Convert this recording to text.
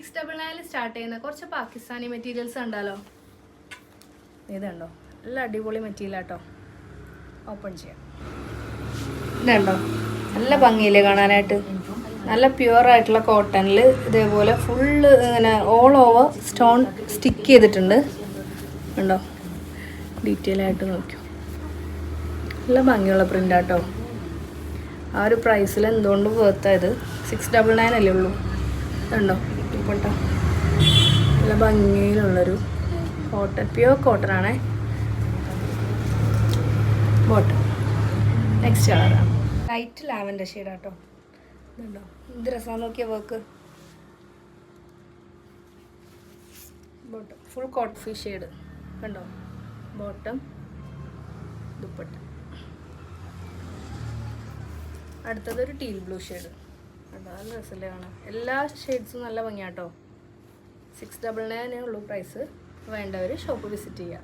699 start ചെയ്യുന്ന കുറച്ച് Pakistani materials ഉണ്ടല്ലോ. ഇതുണ്ടോ, നല്ല അടിപൊളി മെറ്റീരിയൽ ആട്ടോ. ഓപ്പൺ ചെയ്യാം. ഇതുണ്ടോ, നല്ല ഭംഗിയില്ലേ കാണാനായിട്ട്. നല്ല പ്യുവർ ആയിട്ടുള്ള കോട്ടണിൽ ഇതേപോലെ ഫുള്ള് ഇങ്ങനെ ഓൾ ഓവർ സ്റ്റോൺ സ്റ്റിക്ക് ചെയ്തിട്ടുണ്ട്. ഉണ്ടോ, ഡീറ്റെയിൽ ആയിട്ട് നോക്കൂ. നല്ല ഭംഗിയുള്ള പ്രിൻ്റ് ആട്ടോ. ആ ഒരു പ്രൈസിൽ എന്തുകൊണ്ടും വേർത്തായത്. 699 അല്ലേ ഉള്ളൂ. ഉണ്ടോ ഇപ്പോട്ടോ, നല്ല ഭംഗിയിലുള്ളൊരു കോട്ടൺ, പ്യുവർ കോട്ടൺ ആണേ. ബോട്ടം നെക്സ്റ്റ് കളറാണ് ലൈറ്റ് ലാവൻഡർ ഷെയ്ഡാട്ടോ. ഇതുണ്ടോ, ഇത് രസമാണ് നോക്കിയ work. Bottom full cotton shade കണ്ടോ. ബോട്ടം ദുപ്പട്ട. അടുത്തതൊരു ടീൽ ബ്ലൂ ഷെയ്ഡ് കണ്ടോ, നല്ല രസമല്ലേ കാണാം. എല്ലാ ഷെയ്ഡ്സും നല്ല ഭംഗിയാട്ടോ. 699 ഉള്ളൂ പ്രൈസ്. വേണ്ടവർ ഷോപ്പ് വിസിറ്റ് ചെയ്യുക.